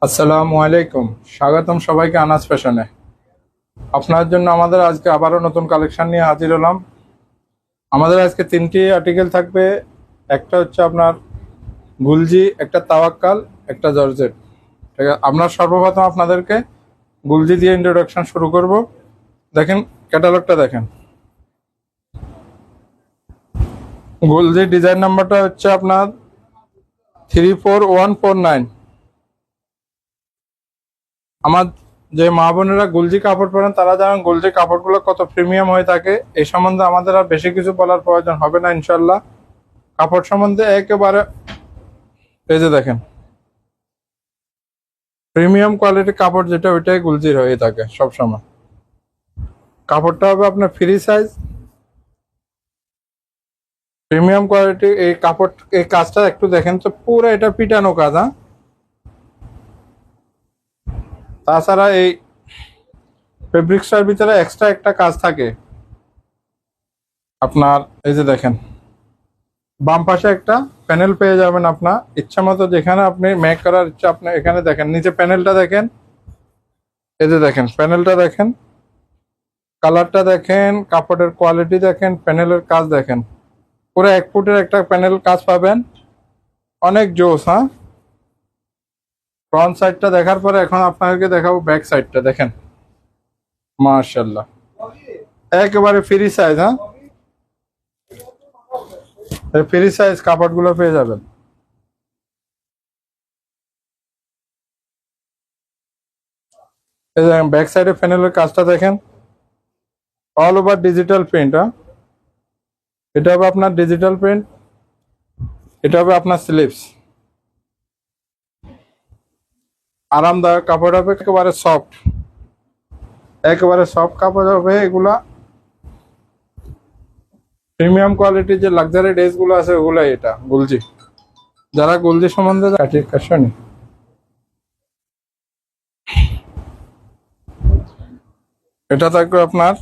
আসসালামু আলাইকুম। স্বাগতম সবাইকে আনাজ ফ্যাশনে। আপনার জন্য আমাদের আজকে আবারও নতুন কালেকশন নিয়ে হাজির হলাম। আমাদের আজকে তিনটি আর্টিকেল থাকবে। একটা হচ্ছে আপনার গুলজি, একটা তাওয়াক্কাল, একটা জর্জেট। ঠিক আছে, আমরা সর্বপ্রথম আপনাদেরকে গুলজি দিয়ে ইন্ট্রোডাকশন শুরু করব। দেখেন ক্যাটালগটা দেখেন। গুলজি ডিজাইন নাম্বারটা হচ্ছে আপনার 34149। আমার যে মা বোনেরা গুলজি কাপড় পরেন তারা জানেন গুলজি কাপড়গুলো কত প্রিমিয়াম হয়ে থাকে। এই সম্বন্ধে আমাদের আর বেশি কিছু বলার প্রয়োজন হবে না ইনশাল্লাহ। কাপড় সম্বন্ধে একেবারে এই যে দেখেন, প্রিমিয়াম কোয়ালিটির কাপড় যেটা ওইটাই গুলজির হয়ে থাকে সবসময়। কাপড়টা হবে আপনার ফ্রি সাইজ, প্রিমিয়াম কোয়ালিটি। এই কাপড় এই কাজটা একটু দেখেন তো, পুরো এটা পিটানো কাজ। হ্যাঁ, তাছাড়া এই ফেব্রিক্সটার ভিতরে এক্সট্রা একটা কাজ থাকে আপনার। এই যে দেখেন, বাম পাশে একটা প্যানেল পেয়ে যাবেন আপনার ইচ্ছা মতো, যেখানে আপনি মেক করার ইচ্ছা। আপনি এখানে দেখেন, নিচে প্যানেলটা দেখেন। এই যে দেখেন প্যানেলটা দেখেন, কালারটা দেখেন, কাপড়ের কোয়ালিটি দেখেন, প্যানেলের কাজ দেখেন। পুরো 1 ফুটের একটা প্যানেল কাজ পাবেন, অনেক জোস। হ্যাঁ, ফ্রন্ট সাইডটা দেখার পরে এখন আপনাদেরকে দেখাবো ব্যাক সাইডটা। দেখেন মাশাআল্লাহ, একেবারে ফ্রি সাইজ। হ্যাঁ, ফ্রি সাইজ কাপড়গুলো পেয়ে যাবেন। এই দেখেন ব্যাক সাইডে প্যানেলের কাজটা দেখেন, অল ওভার ডিজিটাল প্রিন্ট। হ্যাঁ, এটা হবে আপনার ডিজিটাল প্রিন্ট, এটা হবে আপনার স্লিপস। আরামদায়ক কাপড় হবে, একেবারে সফট, একেবারে সফট কাপড় হবে এগুলা। প্রিমিয়াম কোয়ালিটির যে লাক্সারি ড্রেস গুলো আছে ওগুলাই এটা গুলজি। যারা গুলজি সম্বন্ধে ঠিক শুনি, এটা থাকবে আপনার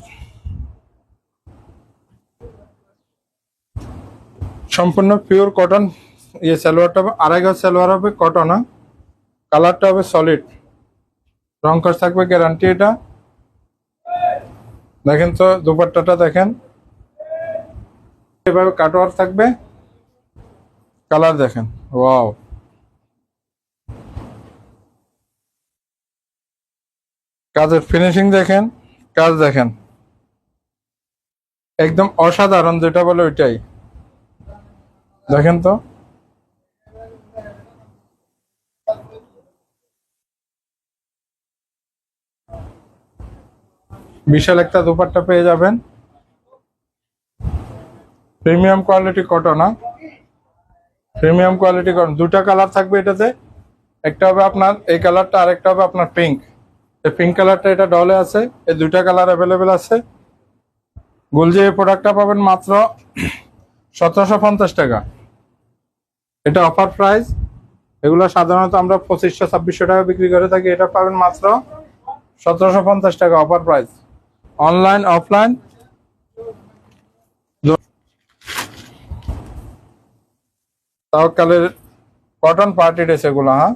সম্পূর্ণ পিওর কটন। ইয়ে সালোয়ারটা হবে 2.5 গজ সালোয়ার হবে কটন। কালারটা হবে সলিড, রং কাজ থাকবে গ্যারান্টি। এটা দেখেন তো দুপাট্টাটা দেখেন, এভাবে কাটওয়ার্ক থাকবে। কালার দেখেন, ওয়াও। কাজের ফিনিশিং দেখেন, কাজ দেখেন, একদম অসাধারণ যেটা বলে ওইটাই। দেখেন তো, বিশাল একটা দুপাট্টা পেয়ে যাবেন, premium quality cotton. Premium quality cotton. দুটা কালার থাকবে এটাতে, একটা হবে আপনার এই কালারটা, আর একটা হবে আপনার পিঙ্ক। এই পিঙ্ক কালারটা এটা ডলে আছে, এই দুটা কালার অ্যাভেলেবেল আছে। গুলজি এই প্রোডাক্টটা পাবেন মাত্র 1750 টাকা। এটা অফার প্রাইস। এগুলো সাধারণত আমরা 2500-2600 টাকা বিক্রি করে থাকি, এটা পাবেন মাত্র 1750 টাকা অফার প্রাইস। অনলাইন অফলাইন তাওয়াক্কালের কটন পার্টি ড্রেস এগুলো। হ্যাঁ,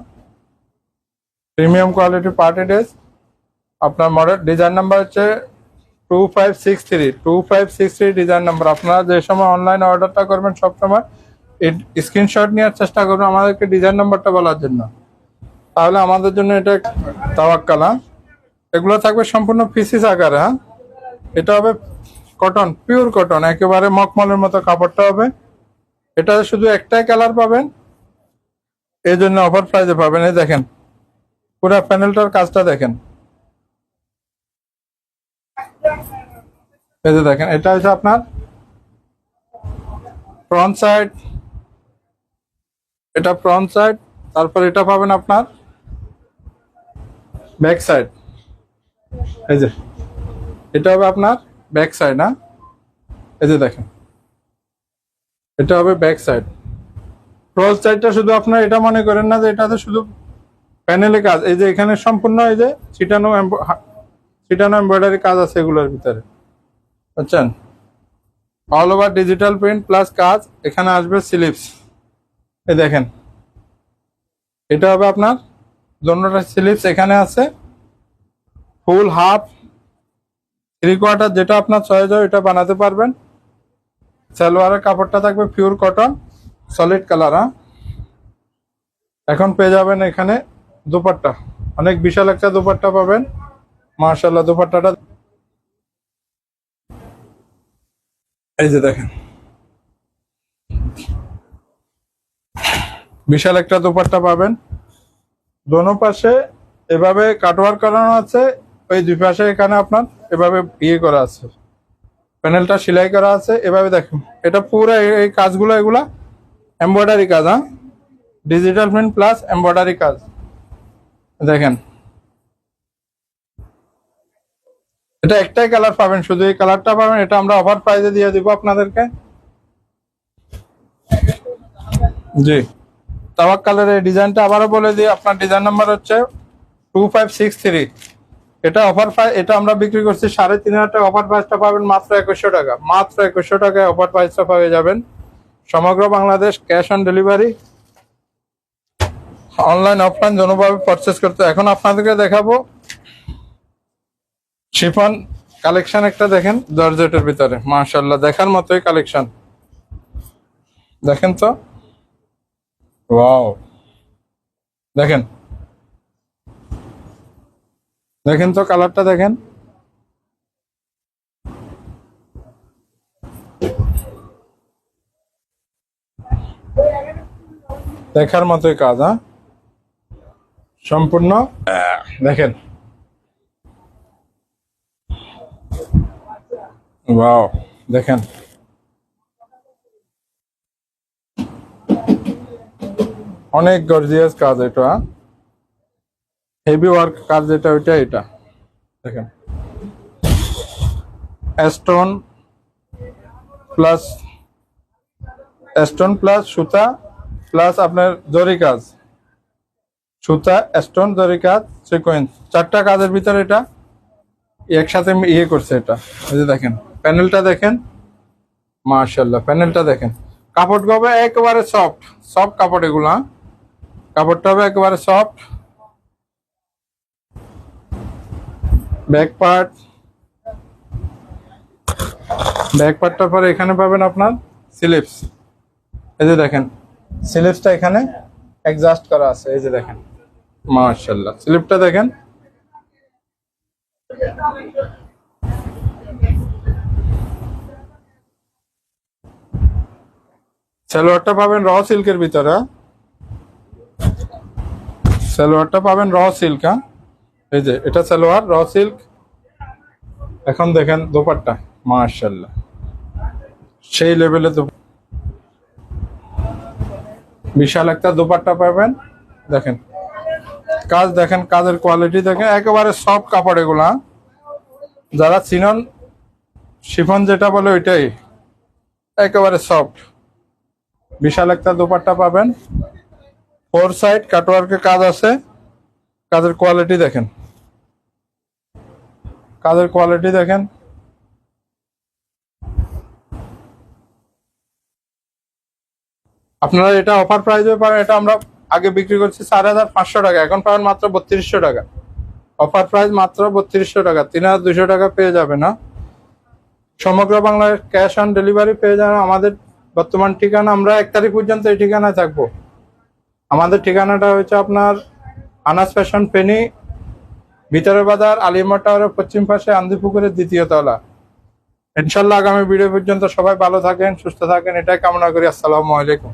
প্রিমিয়াম কোয়ালিটি পার্টি ড্রেস। আপনার মডেল ডিজাইন নাম্বার হচ্ছে 2563 ডিজাইন নাম্বার। আপনারা যে সময় অনলাইন অর্ডারটা করবেন সবসময় স্ক্রিনশট নেওয়ার চেষ্টা করবেন আমাদেরকে ডিজাইন নাম্বারটা বলার জন্য, তাহলে আমাদের জন্য এটা তাওয়াক্কাল। হ্যাঁ, এগুলো থাকবে সম্পূর্ণ পিসিস আকারে। হ্যাঁ, এটা হবে কটন, পিওর কটন, একেবারে মখমলের মতো কাপড়টা হবে। এটা শুধু একটাই কালার পাবেন, এই জন্য অফার প্রাইসে পাবেন। এই দেখেন পুরো প্যানেলটার কাজটা দেখেন। এই যে দেখেন, এটা হচ্ছে আপনার ফ্রন্ট সাইড, এটা ফ্রন্ট সাইড। তারপর এটা পাবেন আপনার ব্যাক সাইড। এই যে এটা হবে আপনার ব্যাক সাইড। না, এই যে দেখেন এটা হবে ব্যাক সাইড। ফ্রন্ট সাইডটা শুধু আপনার এটা মনে করেন না যে এটাতে শুধু প্যানেলে কাজ। এই যে এখানে সম্পূর্ণ এই যে ছিটানো ছিটানো এমব্রয়ডারি কাজ আছে এগুলোর ভিতরে, বুঝছেন। All over digital print plus কাজ। এখানে আসবে স্লিপস। এই দেখেন, এটা হবে আপনার দোনোটা স্লিপস এখানে আছে, ফুল, হাফ, 3/4 যেটা আপনার চয়েস হয় এটা বানাতে পারবেন। সালোয়ারের কাপড়টা থাকবে পিওর কটন, সলিড কালার। এখন পেয়ে যাবেন এখানে দুপাট্টা, অনেক বিশাল একটা দুপাট্টা পাবেন। মাশাআল্লাহ, দুপাট্টাটা এই যে দেখেন, বিশাল একটা দুপাট্টা পাবেন। দোনো পাশে এভাবে কাটওয়ার্ক করানো আছে, ওই দুই পাশে এখানে আপনার এভাবে ইয়ে করা আছে, প্যানেলটা সেলাই করা আছে। এভাবে দেখুন, এটা পুরো এই কাজগুলো এগুলা এমব্রয়ডারি কাজ, ডিজিটাল প্রিন্ট প্লাস এমব্রয়ডারি কাজ। দেখেন, এটা একটাই কালার পাবেন, শুধু এই কালারটা পাবেন। এটা আমরা অফার প্রাইসে দিয়ে দিব আপনাদেরকে। জি, তাওয়াক্কালের এই ডিজাইনটা আবারও বলে দিই, আপনার ডিজাইন নাম্বার হচ্ছে 2563। এটা অফার প্রাইস, এটা আমরা বিক্রি করছি 3500 টাকা। অফার প্রাইসটা পাবেন মাত্র 2100 টাকা। মাত্র 2100 টাকায় অফার প্রাইসটা পেয়ে যাবেন। সমগ্র Bangladesh cash on delivery, online offline দোনোভাবে পারচেস করতে। এখন আপনাদেরকে দেখাবো শিফন কালেকশন একটা। দেখেন জর্জেটের ভিতরে, মাশাআল্লাহ দেখার মতোই কালেকশন। দেখেন তো, ওয়াও, দেখেন দেখেন তো কালারটা দেখেন। দেখার মতোই কাজ, সম্পূর্ণ। দেখেন, ওয়াও, দেখেন অনেক গর্জিয়াস কাজ এটা, হেভি ওয়ার্ক কাজ যেটা ওইটা। এটা দেখেন, স্টোন প্লাস সুতা প্লাস আপনার জরি কাজ, সুতা, স্টোন, জরি কাজ, সিকোয়েন্স, 4টা কাজের ভিতরে এটা একসাথে ইয়ে করছে। এটা এই যে দেখেন, প্যানেলটা দেখেন, মাশাআল্লাহ প্যানেলটা দেখেন। কাপড়টা হবে একেবারে সফট, সফট কাপড় এগুলা, কাপড়টা হবে একেবারে সফট। ব্যাক পার্টটার পরে এখানে পাবেন আপনার স্লিপস। এই যে দেখেন, স্লিপসটা এখানে অ্যাডজাস্ট করা আছে। এই যে দেখেন, মাশাআল্লাহ স্লিপটা দেখেন। সালোয়ারটা পাবেন র সিল্কের ভিতরে, সালোয়ারটা পাবেন র সিল্ক। এই যে এটা সালোয়ার র সিল্ক। এখন দেখেন দোপাট্টা, মাশাআল্লাহ সেই লেভেলে বিশাল একটা দোপাট্টা পাবেন। দেখেন কাজ, দেখেন কাজের কোয়ালিটি দেখেন, একেবারে সফট কাপড় এগুলা। যারা চিনন শিফন যেটা বলে ওইটাই, একেবারে সফট। বিশাল একটা দোপাট্টা পাবেন, 4 সাইড কাটওয়ার্কের কাজ আছে। কাজের কোয়ালিটি দেখেন, কাজের কোয়ালিটি দেখেন। আপনারা এটা অফার প্রাইসে পাবেন। এটা আমরা আগে বিক্রি করছি 4500 টাকা, এখন পাবেন মাত্র 3200 টাকা। অফার প্রাইস মাত্র 3200 টাকা, 3200 টাকা পেয়ে যাবে না। সমগ্র বাংলার ক্যাশ অন ডেলিভারি পেয়ে যাবেন। আমাদের বর্তমান ঠিকানা, আমরা 1 তারিখ পর্যন্ত এই ঠিকানায় থাকবো। আমাদের ঠিকানাটা হচ্ছে আপনার আনাস ফ্যাশন, ফেনী, ভিতরের বাজার, আলিমা টাওয়ারের পশ্চিম পাশে, আন্দিপুকুরের 2য় তলা। ইনশাল্লাহ আগামী ভিডিও পর্যন্ত সবাই ভালো থাকেন, সুস্থ থাকেন, এটাই কামনা করি। আসসালামু আলাইকুম।